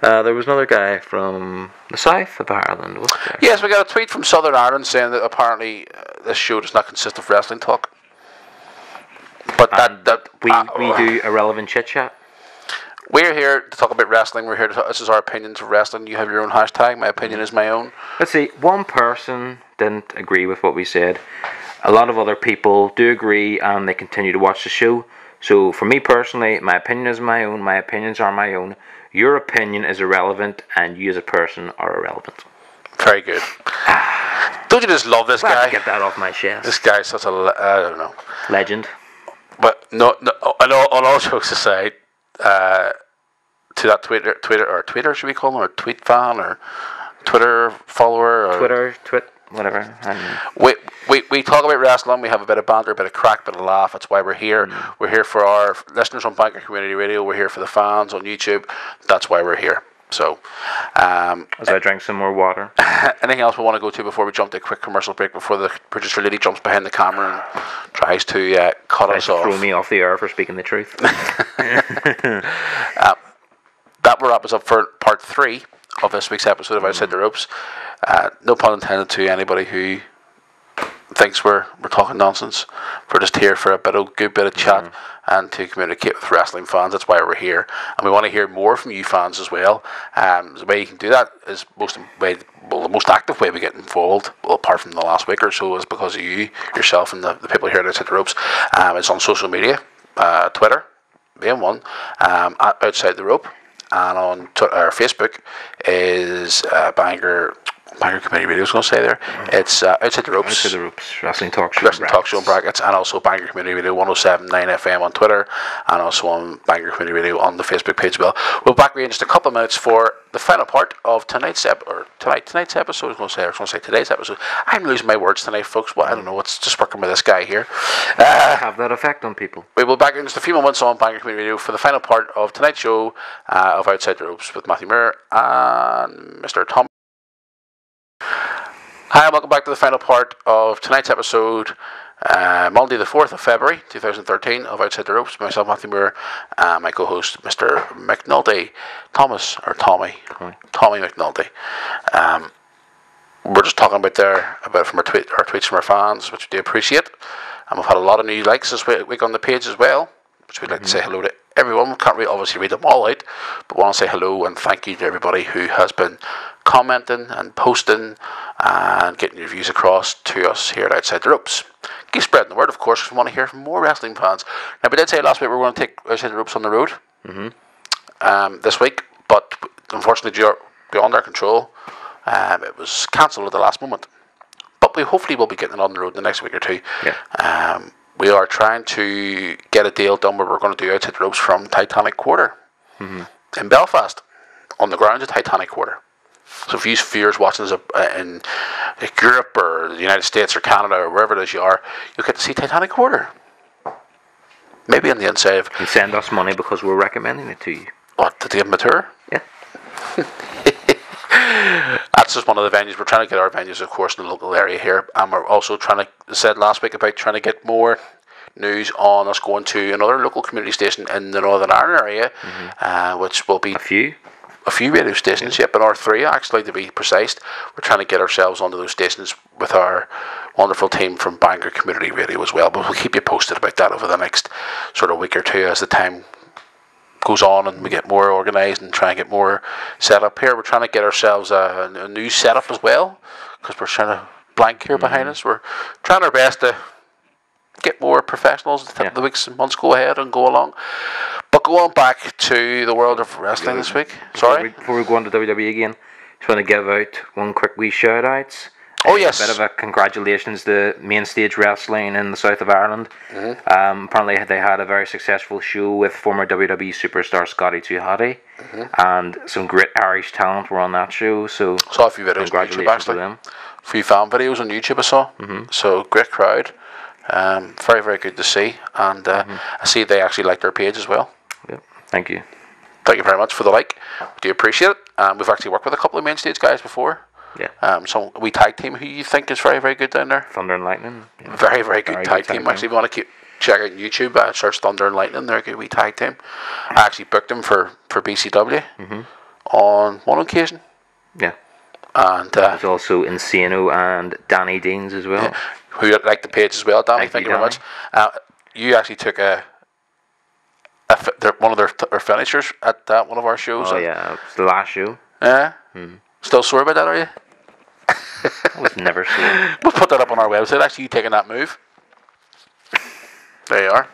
There was another guy from the south of Ireland, wasn't there? Yes, we got a tweet from Southern Ireland saying that apparently this show does not consist of wrestling talk. But we do irrelevant chit chat. We're here to talk about wrestling. We're here to talk, this is our opinions of wrestling. You have your own hashtag. My opinion is my own. Let's see. One person didn't agree with what we said. A lot of other people do agree, and they continue to watch the show. So for me personally, my opinion is my own. My opinions are my own. Your opinion is irrelevant, and you as a person are irrelevant. Very good. Don't you just love this guy? Get that off my chest. This guy's such a I don't know, legend. But no. On all jokes aside. To that Twitter, should we call him, or tweet fan, or Twitter follower, or whatever. We talk about wrestling. We have a bit of banter, a bit of crack, a bit of laugh. That's why we're here. We're here for our listeners on Banker Community Radio. We're here for the fans on YouTube. That's why we're here. So, as I drink some more water. Anything else we want to go to before we jump to a quick commercial break before the producer lady jumps behind the camera and tries to cut us off? Throw me off the air for speaking the truth. That will wrap us up for part 3 of this week's episode of Outside the Ropes. No pun intended to anybody who thinks we're talking nonsense. We're just here for a good bit of chat and to communicate with wrestling fans. That's why we're here, and we want to hear more from you fans as well. The way you can do that is the most active way we get involved, well, apart from the last week or so, is because of you yourself and the people here at Outside the Ropes. It's on social media, Twitter being one, at Outside the Rope, and on Facebook is Bangor Community Radio. I was going to say there. It's Outside the Ropes. Outside the Ropes. Wrestling Talk Show. Wrestling Talk Show in brackets, and also Bangor Community Radio 107.9 FM on Twitter, and also on Bangor Community Radio on the Facebook page as well. We'll back in just a couple of minutes for the final part of tonight's episode. I was going to say today's episode. I'm losing my words tonight, folks. Well, I don't know. It's just working with this guy here. Have that effect on people. We will back in just a few moments on Bangor Community Radio for the final part of tonight's show of Outside the Ropes with Matthew Muir and Mr. Tom. Hi, and welcome back to the final part of tonight's episode, Monday the 4th of February 2013 of Outside the Ropes. Myself, Matthew Muir, and my co-host, Mr. McNulty, Tommy McNulty. We're just talking about from our tweets from our fans, which we do appreciate, and we've had a lot of new likes this week on the page as well, which we'd like to say hello to everyone. We can't obviously read them all out, but want to say hello and thank you to everybody who has been commenting and posting and getting your views across to us here at Outside the Ropes. Keep spreading the word, of course, because we want to hear from more wrestling fans. Now, we did say last week we were going to take Outside the Ropes on the road this week, but unfortunately, beyond our control, it was cancelled at the last moment. But we hopefully will be getting it on the road in the next week or two. Yeah. We are trying to get a deal done where we're going to do Outside the Ropes from Titanic Quarter in Belfast, on the grounds of Titanic Quarter. So if you viewers watching us in Europe or the United States or Canada or wherever it is you are, you'll get to see Titanic Quarter. Maybe on the inside of... You send us money because we're recommending it to you. What, to give them a tour? Yeah. That's just one of the venues. We're trying to get our venues, of course, in the local area here, and we're also trying to, said last week about trying to get more news on us going to another local community station in the Northern Ireland area, which will be a few radio stations, but our 3 actually, to be precise. We're trying to get ourselves onto those stations with our wonderful team from Bangor Community Radio as well, but we'll keep you posted about that over the next sort of week or two as the time goes on and we get more organised and try and get more set up here. We're trying to get ourselves a new setup as well, because we're trying to blank here behind us. We're trying our best to get more professionals as the weeks and months go ahead and go along. But going back to the world of wrestling this week. Before we go on to WWE again, just want to give out one quick wee shout out. Oh yes. A bit of a congratulations to Main Stage Wrestling in the south of Ireland. Apparently they had a very successful show with former WWE superstar Scotty 2 Hotty, and some great Irish talent were on that show. So saw a few videos on YouTube, to them. A few fan videos on YouTube I saw. So great crowd. Very, very good to see. And I see they actually liked our page as well. Yep. Thank you. Thank you very much for the like. We do appreciate it. We've actually worked with a couple of Main Stage guys before. Yeah. So we tag team who you think is very, very good down there. Thunder and Lightning. Yeah. Very, very good tag team. Actually, if you want to keep check out YouTube, search Thunder and Lightning. They're a good wee tag team. I actually booked them for BCW on one occasion. Yeah. And there's also Insano and Danny Deans as well. Yeah, who liked the page as well, Danny. Thank you very much. You actually took one of their finishers at one of our shows. Oh yeah, it was the last show. Yeah. Still sore about that, are you? I was never sore. We'll put that up on our website. Actually, you taking that move. There you are.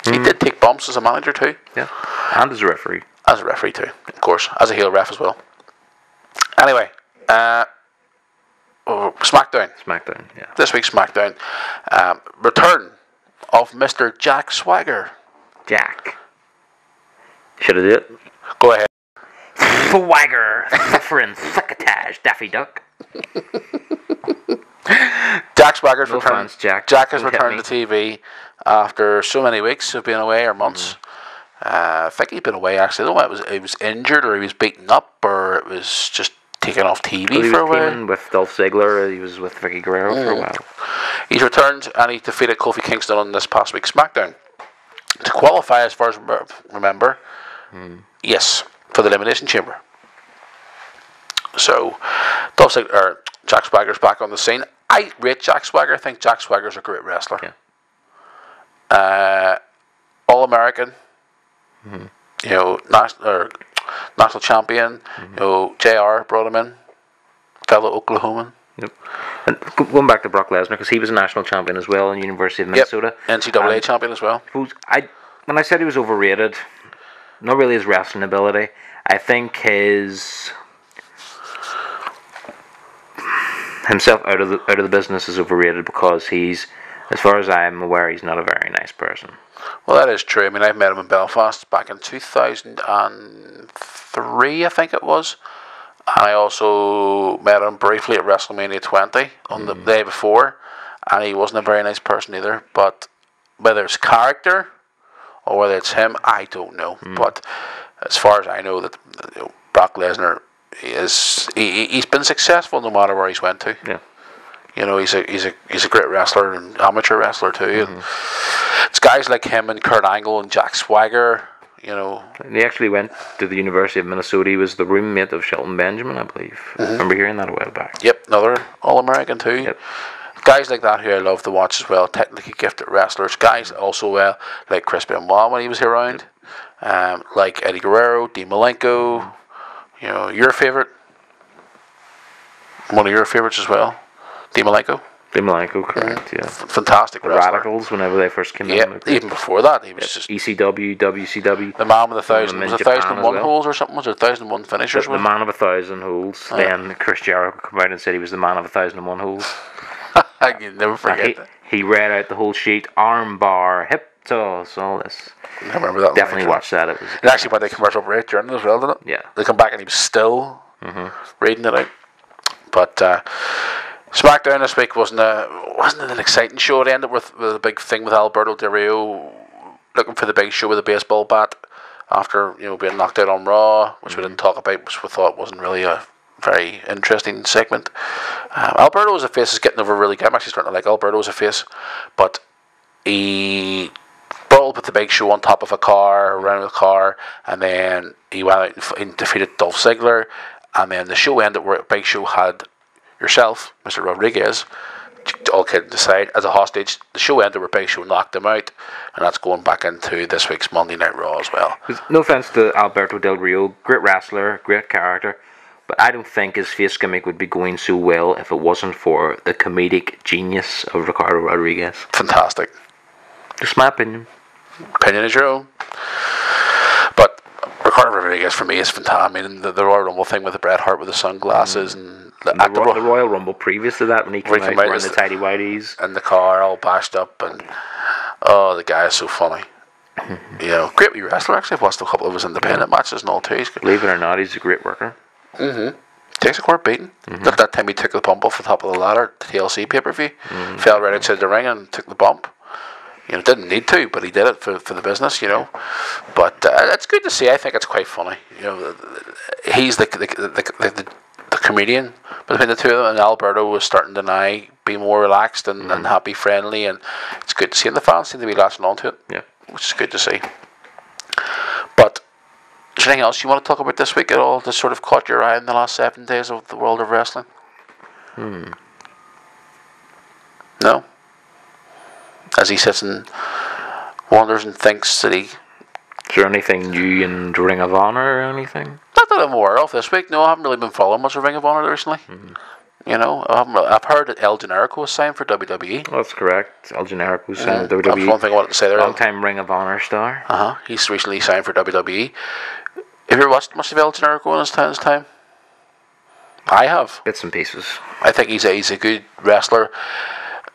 He did take bumps as a manager too. Yeah. And as a referee. As a referee too, of course. As a heel ref as well. Anyway, SmackDown. SmackDown, yeah. This week's SmackDown. Return of Mr. Jack Swagger. Jack. Should I do it? Go ahead. Swagger, suffering succotash, Daffy Duck. Jack Swagger's no returned. Fans, Jack. Jack has returned to TV after so many weeks of being away, or months. I think he'd been away actually. I don't know whether he was injured or he was beaten up or it was just taken off TV for a while. He was with Dolph Ziggler. He was with Vicky Guerrero for a while. He's returned and he defeated Kofi Kingston on this past week's SmackDown to qualify, as far as I remember. Yes, for the Elimination Chamber. So, Jack Swagger's back on the scene. I rate Jack Swagger. I think Jack Swagger's a great wrestler. Yeah. All-American. You know, national champion. You know, JR brought him in. Fellow Oklahoman. Yep. And going back to Brock Lesnar, because he was a national champion as well in University of Minnesota. NCAA champion as well. When I said he was overrated, not really his wrestling ability. I think himself out of the business is overrated because he's, as far as I'm aware, he's not a very nice person. Well, that is true. I mean, I met him in Belfast back in 2003, I think it was. And I also met him briefly at WrestleMania 20 on the day before, and he wasn't a very nice person either. But whether it's character or whether it's him, I don't know. But as far as I know, that Brock Lesnar he's been successful no matter where he's went to. Yeah. You know, he's a great wrestler and amateur wrestler too. And it's guys like him and Kurt Angle and Jack Swagger. You know, and he actually went to the University of Minnesota. He was the roommate of Shelton Benjamin, I believe. I remember hearing that a while back. Yep, another All-American too. Yep. Guys like that who I love to watch as well. Technically gifted wrestlers. Guys also like Chris Benoit when he was here around. Like Eddie Guerrero, Dean Malenko. You know, your favorite. One of your favorites as well. Dean Malenko. Dean Malenko, correct, yeah. Fantastic the wrestler. Radicals, whenever they first came in. Yeah, even before that, he was just... ECW, WCW. The man with 1,001 well. holes or something? Was it 1,001 finishers? The man of 1,000 holes. Then Chris Jericho came out and said he was the man of 1,001 holes. I can never forget that. He read out the whole sheet, arm bar, hip toss, all this. I remember that. Definitely watched that. It actually went to commercial break during it as well, didn't it? Yeah. They come back and he was still reading it out. But SmackDown this week wasn't an exciting show. It ended with a big thing with Alberto Del Rio looking for the big show with a baseball bat after being knocked out on Raw, which we didn't talk about, which we thought wasn't really a very interesting segment. Alberto as a face is getting over really good. I'm actually starting to like Alberto as a face, but he brawled with the Big Show on top of a car, around the car, and then he went out and defeated Dolph Ziggler, and then the show ended where Big Show had yourself, Mr. Rodriguez, all kidding aside, as a hostage. The show ended where Big Show knocked him out, and that's going back into this week's Monday Night Raw as well. No offense to Alberto Del Rio, great wrestler, great character, but I don't think his face gimmick would be going so well if it wasn't for the comedic genius of Ricardo Rodriguez. Fantastic. Just my opinion. Opinion is your own. But Ricardo Rodriguez for me is fantastic. I mean, the Royal Rumble thing with the Bret Hart with the sunglasses and the Royal Rumble previous to that when he came out wearing the tidy whities and the car all bashed up, and the guy is so funny. Great wee wrestler. Actually, I've watched a couple of his independent matches and all too. Believe it or not, he's a great worker. Takes a court beating. Look, that time he took the bump off the top of the ladder, the TLC pay-per-view, fell right outside the ring and took the bump. Didn't need to, but he did it for the business, But it's good to see. I think it's quite funny. He's the comedian between the two of them, and Alberto was starting to now be more relaxed and happy, friendly, and it's good to see. And the fans seem to be latching on to it, which is good to see. But is there anything else you want to talk about this week at all that sort of caught your eye in the last 7 days of the world of wrestling? No? As he sits and wonders and thinks that he... Is there anything new in Ring of Honor or anything? Not that I'm aware of this week. No, I haven't really been following much of Ring of Honor recently. I've heard that El Generico was signed for WWE. That's correct. El Generico signed for WWE. That's one thing I wanted to say there. Long-time Ring of Honor star. He's recently signed for WWE. Have you ever watched much of El Generico in his time? I have. Bits and pieces. I think he's a good wrestler.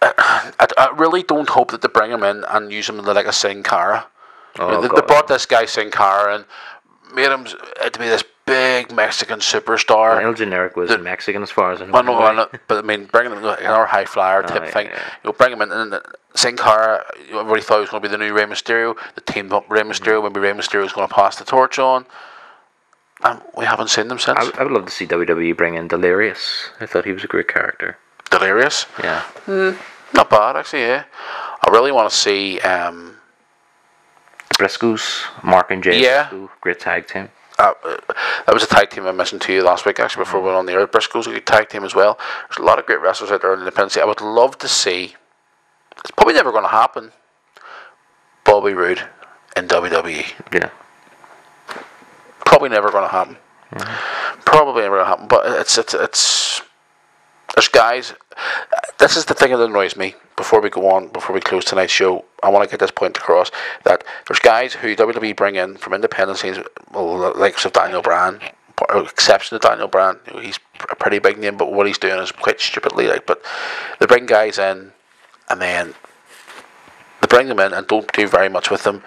I really don't hope that they bring him in and use him like a Sin Cara. They brought this guy Sin Cara and made him to be this big Mexican superstar. El Generico was Mexican as far as I know. But I mean, bringing him another high flyer type thing. Bring him in and Sin Cara. Everybody thought he was going to be the new Rey Mysterio. They teamed up Rey Mysterio. Maybe Rey Mysterio was going to pass the torch on. And we haven't seen them since. I would love to see WWE bring in Delirious. I thought he was a great character. Delirious? Yeah. Not bad, actually, yeah. I really want to see... Briscoes, Mark and Jay Briscoe, great tag team. That was a tag team I mentioned to you last week, actually, before we went on the air. Briscoes, a good tag team as well. There's a lot of great wrestlers out there in the independent scene. I would love to see... It's probably never going to happen. Bobby Roode in WWE. Yeah. Probably never going to happen. Probably never going to happen. But it's there's guys. This is the thing that annoys me. Before we go on, before we close tonight's show, I want to get this point across that there's guys who WWE bring in from independent scenes, like Daniel Bryan, exception to Daniel Bryan. He's a pretty big name, but what he's doing is quite stupidly. But they bring guys in, and then they bring them in and don't do very much with them.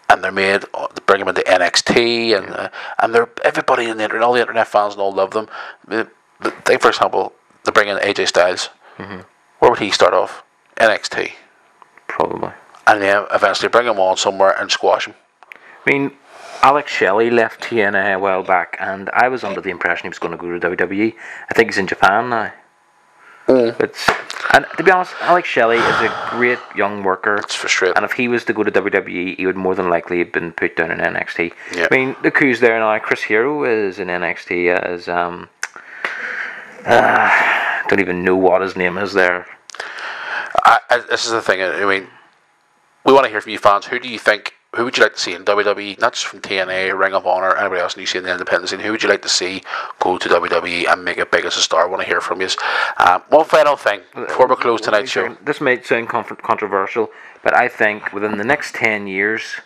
And they're made. They bring them into NXT, and they're everybody in the internet, all the internet fans, and all love them. They, for example, they bring in AJ Styles. Where would he start off? NXT, probably. And then eventually bring him on somewhere and squash him. I mean, Alex Shelley left TNA a while back, and I was under the impression he was going to go to WWE. I think he's in Japan now. And to be honest, Alex Shelley is a great young worker. It's frustrating. And if he was to go to WWE, he would more than likely have been put down in NXT. Yep. I mean, look who's there now. Chris Hero is in NXT as don't even know what his name is there. This is the thing. I mean, we want to hear from you fans. Who do you think? Who would you like to see in WWE? Not just from TNA, Ring of Honor, anybody else you see in the independent scene. Who would you like to see go to WWE and make it big as a star? I want to hear from you. One final thing before we close tonight's show. This might sound controversial, but I think within the next 10 years,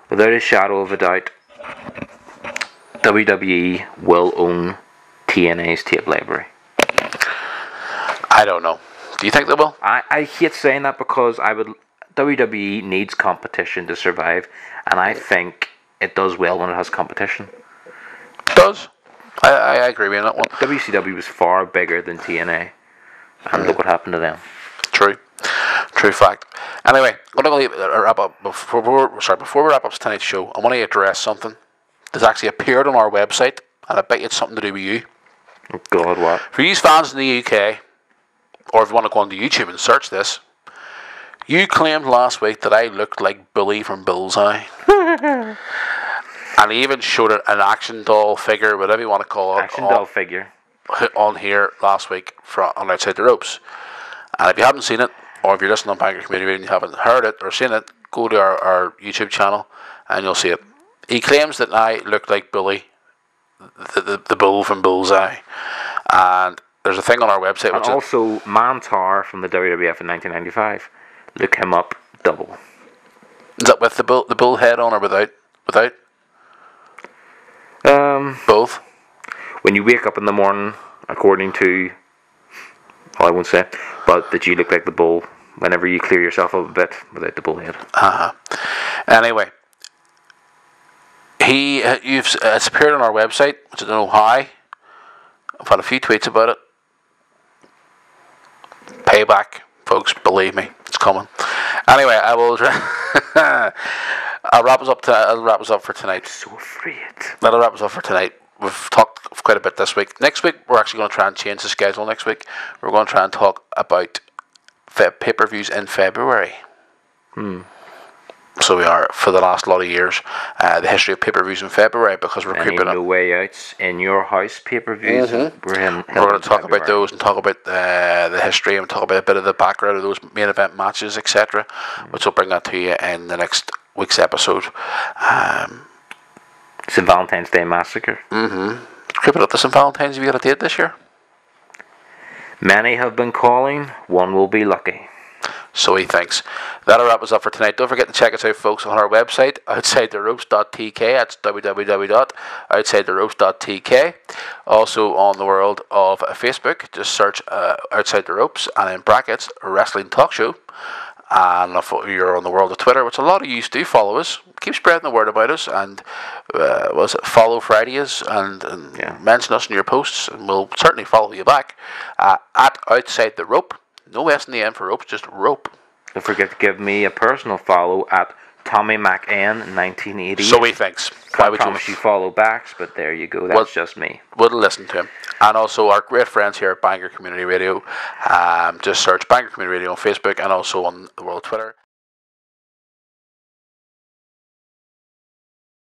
without a shadow of a doubt, WWE will own TNA's tape library. I don't know. Do you think they will? I hate saying that because WWE needs competition to survive, and I think it does well when it has competition. It does. I agree with you on that one. WCW was far bigger than TNA, and look what happened to them. True. True fact. Anyway, I'm going to wrap up before we wrap up tonight's show. I want to address something that's actually appeared on our website, and I bet it's something to do with you. Oh God, what? For you fans in the UK, or if you want to go onto YouTube and search this, you claimed last week that I looked like Billy from Bullseye. And he even showed an action doll figure, whatever you want to call it. Action doll figure. On here last week on Outside the Ropes. And if you haven't seen it, or if you're listening on Banker Community and you haven't heard it or seen it, go to our YouTube channel and you'll see it. He claims that I look like Billy, the bull from Bullseye. And there's a thing on our website. And also Mantar from the WWF in 1995. Look him up, double. Is that with the bull head on or without? Without? Both. When you wake up in the morning, according to, well, I won't say, but that you look like the bull whenever you clear yourself up a bit without the bull head. Anyway, it's appeared on our website, which I don't know how. I've had a few tweets about it. Payback, folks, believe me, it's coming. Anyway, I will. I'll wrap us up for tonight. I'm so afraid. That'll wrap us up for tonight. We've talked quite a bit this week. Next week, we're actually going to try and change the schedule. Next week, we're going to try and talk about pay-per-views in February. So we are, for the last lot of years, the history of pay-per-views in February, because we're creeping up. No Way Outs in your house pay-per-views. We're going to talk about those and talk about the history and talk about a bit of the background of those main event matches, etc., which will bring that to you in the next week's episode. St. Valentine's Day Massacre. Creeping up to St. Valentine's. Have you got a date this year? Many have been calling. One will be lucky. So he thinks. That'll wrap us up for tonight. Don't forget to check us out, folks, on our website, outsidetheropes.tk. That's www.outsidetheropes.tk. Also on the world of Facebook, just search Outside the Ropes and in brackets, Wrestling Talk Show. And if you're on the world of Twitter, which a lot of you do follow us, keep spreading the word about us, and follow Fridays and mention us in your posts, and we'll certainly follow you back at Outside the Rope. No S in the end for ropes, just rope. Don't forget to give me a personal follow at Tommy MacN 1980. So he thinks. Can't promise you follow backs, but there you go. That's just me. We'll listen to him. And also our great friends here at Bangor Community Radio. Just search Bangor Community Radio on Facebook and also on the world Twitter.